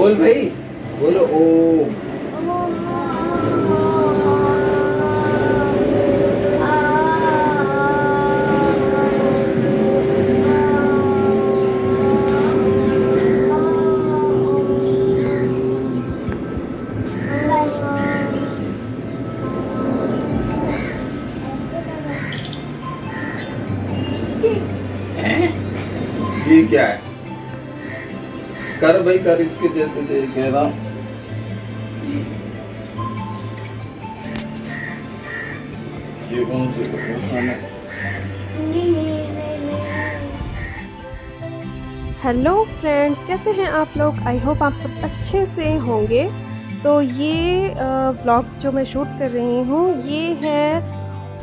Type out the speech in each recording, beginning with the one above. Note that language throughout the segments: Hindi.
बोल भाई, बोलो ओम। हैं? ये क्या है? कर भाई कर, इसके जैसे जो कह रहा हूँ। ये कौन सी क्वेश्चन है? हेलो फ्रेंड्स, कैसे हैं आप लोग? आई होप आप सब अच्छे से होंगे। तो ये व्लॉग जो मैं शूट कर रही हूँ ये है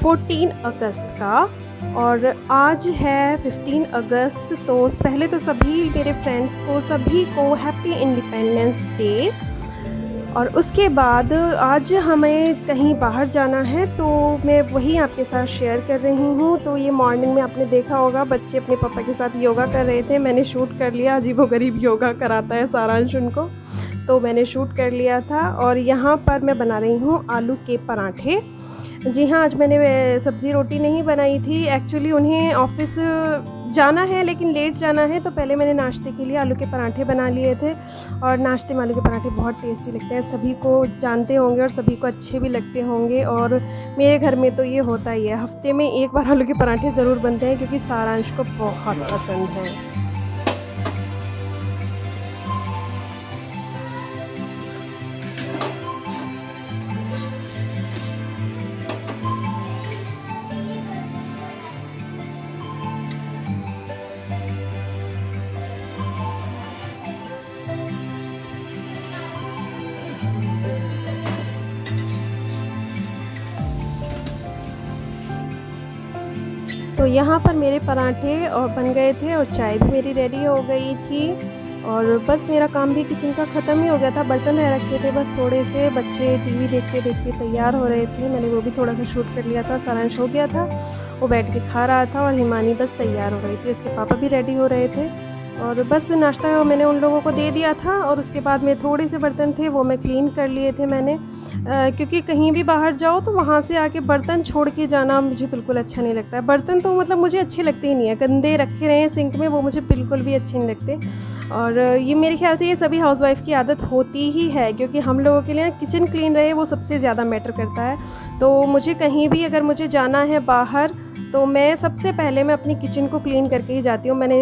14 अगस्त का, और आज है 15 अगस्त। तो पहले तो सभी मेरे फ्रेंड्स को, सभी को हैप्पी इंडिपेंडेंस डे। और उसके बाद आज हमें कहीं बाहर जाना है, तो मैं वही आपके साथ शेयर कर रही हूँ। तो ये मॉर्निंग में आपने देखा होगा बच्चे अपने पापा के साथ योगा कर रहे थे, मैंने शूट कर लिया। अजीबोगरीब योगा कराता है सारांश उनको, तो मैंने शूट कर लिया था। और यहाँ पर मैं बना रही हूँ आलू के पराठे। जी हाँ, आज मैंने सब्ज़ी रोटी नहीं बनाई थी। एक्चुअली उन्हें ऑफिस जाना है लेकिन लेट जाना है, तो पहले मैंने नाश्ते के लिए आलू के पराठे बना लिए थे। और नाश्ते में आलू के पराठे बहुत टेस्टी लगते हैं, सभी को जानते होंगे और सभी को अच्छे भी लगते होंगे। और मेरे घर में तो ये होता ही है, हफ्ते में एक बार आलू के पराठे ज़रूर बनते हैं, क्योंकि सारांश को बहुत पसंद है। तो यहाँ पर मेरे पराठे और बन गए थे और चाय भी मेरी रेडी हो गई थी। और बस मेरा काम भी किचन का ख़त्म ही हो गया था, बर्तन रह रखे थे बस थोड़े से। बच्चे टीवी देखते देखते तैयार हो रहे थे, मैंने वो भी थोड़ा सा शूट कर लिया था। सारांश हो गया था, वो बैठ के खा रहा था, और हिमानी बस तैयार हो रही थी, उसके पापा भी रेडी हो रहे थे। और बस नाश्ता मैंने उन लोगों को दे दिया था, और उसके बाद में थोड़े से बर्तन थे वो मैं क्लीन कर लिए थे मैंने। क्योंकि कहीं भी बाहर जाओ तो वहाँ से आके बर्तन छोड़ के जाना मुझे बिल्कुल अच्छा नहीं लगता है। बर्तन तो मतलब मुझे अच्छे लगते ही नहीं है, गंदे रखे रहे हैं सिंक में, वो मुझे बिल्कुल भी अच्छे नहीं लगते। और ये मेरे ख्याल से ये सभी हाउसवाइफ़ की आदत होती ही है, क्योंकि हम लोगों के लिए किचन क्लीन रहे वो सबसे ज़्यादा मैटर करता है। तो मुझे कहीं भी अगर मुझे जाना है बाहर, तो मैं सबसे पहले मैं अपनी किचन को क्लीन करके ही जाती हूँ। मैंने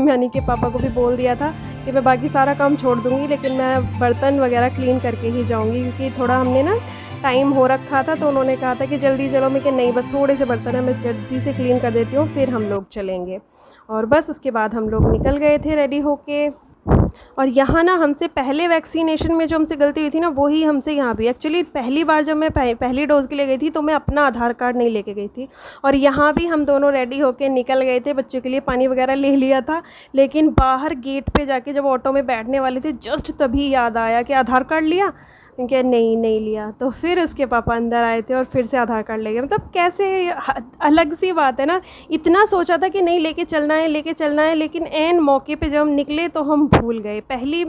यानी कि पापा को भी बोल दिया था कि मैं बाकी सारा काम छोड़ दूँगी, लेकिन मैं बर्तन वगैरह क्लीन करके ही जाऊँगी, क्योंकि थोड़ा हमने ना टाइम हो रखा था। तो उन्होंने कहा था कि जल्दी चलो, मैं कि नहीं बस थोड़े से बर्तन है, मैं जल्दी से क्लीन कर देती हूँ, फिर हम लोग चलेंगे। और बस उसके बाद हम लोग निकल गए थे रेडी होके। और यहाँ ना हमसे पहले वैक्सीनेशन में जो हमसे गलती हुई थी ना, वही हमसे यहाँ भी। एक्चुअली पहली बार जब मैं पहली डोज़ के लिए गई थी तो मैं अपना आधार कार्ड नहीं लेके गई थी, और यहाँ भी हम दोनों रेडी होके निकल गए थे। बच्चों के लिए पानी वगैरह ले लिया था, लेकिन बाहर गेट पे जाके जब ऑटो में बैठने वाले थे, जस्ट तभी याद आया कि आधार कार्ड लिया, क्या नहीं लिया। तो फिर उसके पापा अंदर आए थे और फिर से आधार कार्ड ले गए। मतलब कैसे अलग सी बात है ना, इतना सोचा था कि नहीं लेके चलना है, लेकिन एन मौके पे जब हम निकले तो हम भूल गए। पहली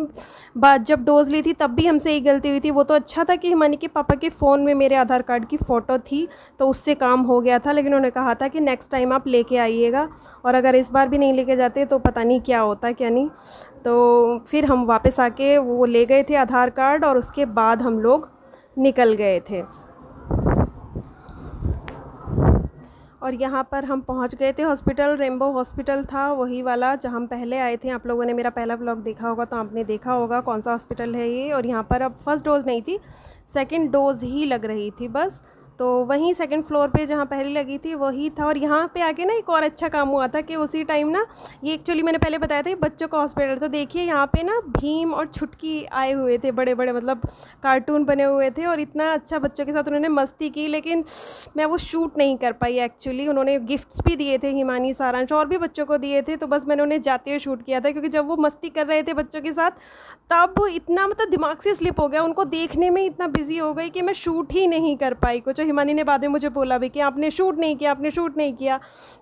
बार जब डोज़ ली थी तब भी हमसे ही गलती हुई थी। वो तो अच्छा था कि हिमानी के पापा के फ़ोन में मेरे आधार कार्ड की फ़ोटो थी, तो उससे काम हो गया था। लेकिन उन्होंने कहा था कि नेक्स्ट टाइम आप लेके आइएगा, और अगर इस बार भी नहीं लेके जाते तो पता नहीं क्या होता क्या नहीं। तो फिर हम वापस आके वो ले गए थे आधार कार्ड, और उसके बाद हम लोग निकल गए थे। और यहाँ पर हम पहुँच गए थे हॉस्पिटल, रेम्बो हॉस्पिटल था वही वाला जहाँ हम पहले आए थे। आप लोगों ने मेरा पहला व्लॉग देखा होगा तो आपने देखा होगा कौन सा हॉस्पिटल है ये। और यहाँ पर अब फर्स्ट डोज़ नहीं थी, सेकंड डोज़ ही लग रही थी बस। तो वहीं सेकंड फ्लोर पे जहाँ पहले लगी थी वही था। और यहाँ पे आके ना एक और अच्छा काम हुआ था कि उसी टाइम ना, ये एक्चुअली मैंने पहले बताया था बच्चों का हॉस्पिटल, तो देखिए यहाँ पे ना भीम और छुटकी आए हुए थे, बड़े बड़े मतलब कार्टून बने हुए थे, और इतना अच्छा बच्चों के साथ उन्होंने मस्ती की। लेकिन मैं वो शूट नहीं कर पाई एक्चुअली। उन्होंने गिफ्ट्स भी दिए थे, हिमानी, सारांश और भी बच्चों को दिए थे, तो बस मैंने उन्हें जाते हुए शूट किया था, क्योंकि जब वो मस्ती कर रहे थे बच्चों के साथ तब इतना मतलब दिमाग से स्लिप हो गया, उनको देखने में इतना बिजी हो गई कि मैं शूट ही नहीं कर पाई कुछ। हिमानी ने बाद में मुझे बोला भी कि आपने शूट नहीं किया,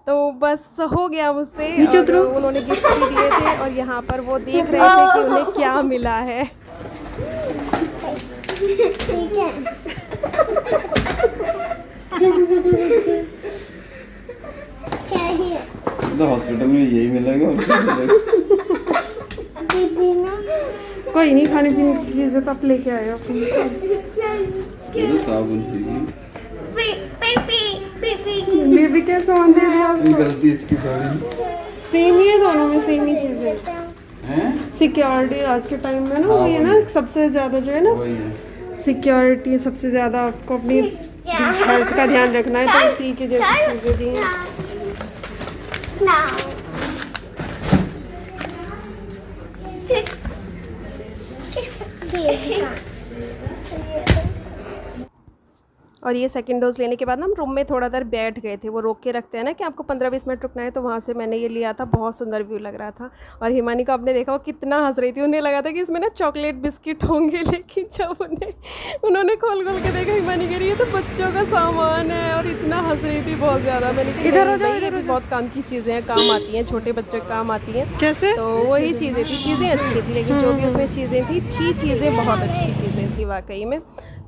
तो बस हो गया मुझसे। और उन्होंने गिफ्ट भी दिए थे और यहाँ पर वो देख रहे थे कि उन्हें क्या मिला है। ठीक है। क्या है? तो हॉस्पिटल में यही मिलेगा और क्या मिलेगा? दीदी ना कोई नहीं, खाने पीने की चीज़ें तो आप लेके आए अपनी। तो साबुन पीगी। बेबी क्या सामान दे दिया आपको? गलती इसकी थोड़ी सेम ही है, दोनों में सेम ही चीज़ें हैं। सिक्योरिटी आज के टाइम में ना हाँ, वही है ना, सबसे ज़्यादा जो है ना वही है। सिक्योरिटी, सबसे ज़्यादा आपको अपनी हेल्थ का ध्यान रखना है, तो इसी की जैसी चीज़ें दी हैं। और ये सेकंड डोज लेने के बाद ना हम रूम में थोड़ा देर बैठ गए थे। वो रोक के रखते हैं ना कि आपको 15-20 मिनट रुकना है, तो वहाँ से मैंने ये लिया था। बहुत सुंदर व्यू लग रहा था। और हिमानी को आपने देखा वो कितना हंस रही थी, उन्हें लगा था कि इसमें ना चॉकलेट बिस्किट होंगे, लेकिन जब उन्होंने खोल के देखा, हिमानी कह रही है तो बच्चों का सामान है, और इतना हंस रही थी बहुत ज़्यादा। मैंने कहा इधर हो जाओ, इधर बहुत काम की चीज़ें हैं, काम आती हैं, छोटे बच्चों के काम आती हैं। कैसे? तो वही चीज़ें थी, चीज़ें अच्छी थी, लेकिन जो भी उसमें चीज़ें थी चीज़ें बहुत अच्छी चीज़ें थी वाकई में।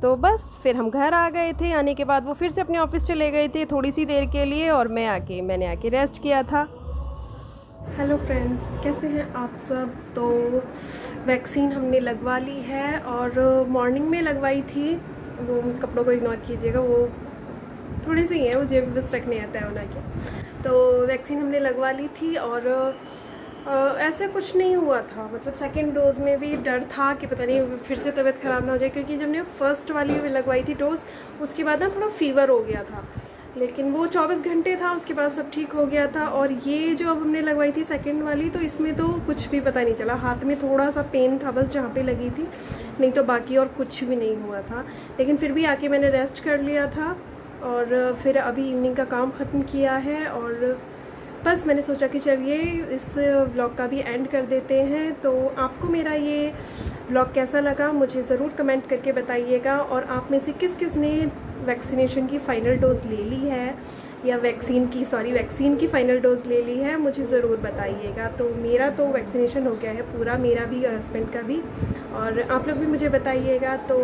तो बस फिर हम घर आ गए थे। आने के बाद वो फिर से अपने ऑफिस चले गए थे थोड़ी सी देर के लिए, और मैंने आके रेस्ट किया था। हेलो फ्रेंड्स, कैसे हैं आप सब? तो वैक्सीन हमने लगवा ली है, और मॉर्निंग में लगवाई थी। वो कपड़ों को इग्नोर कीजिएगा, वो थोड़ी सी है, वो जेब बस रखने आता है उन्हें के। तो वैक्सीन हमने लगवा ली थी, और ऐसा कुछ नहीं हुआ था। मतलब सेकंड डोज़ में भी डर था कि पता नहीं फिर से तबीयत ख़राब ना हो जाए, क्योंकि जब ने फर्स्ट वाली लगवाई थी डोज़, उसके बाद ना थोड़ा फ़ीवर हो गया था, लेकिन वो 24 घंटे था, उसके बाद सब ठीक हो गया था। और ये जो अब हमने लगवाई थी सेकंड वाली, तो इसमें तो कुछ भी पता नहीं चला। हाथ में थोड़ा सा पेन था बस जहाँ पे लगी थी, नहीं तो बाकी और कुछ भी नहीं हुआ था। लेकिन फिर भी आके मैंने रेस्ट कर लिया था, और फिर अभी इवनिंग का काम ख़त्म किया है, और बस मैंने सोचा कि चलिए इस ब्लॉग का भी एंड कर देते हैं। तो आपको मेरा ये ब्लॉग कैसा लगा मुझे ज़रूर कमेंट करके बताइएगा, और आप में से किस ने वैक्सीनेशन की फ़ाइनल डोज़ ले ली है, या वैक्सीन की फ़ाइनल डोज़ ले ली है, मुझे ज़रूर बताइएगा। तो मेरा तो वैक्सीनेशन हो गया है पूरा, मेरा भी और हस्बैंड का भी, और आप लोग भी मुझे बताइएगा। तो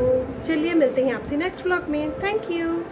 चलिए मिलते हैं आपसे नेक्स्ट ब्लॉग में। Thank you.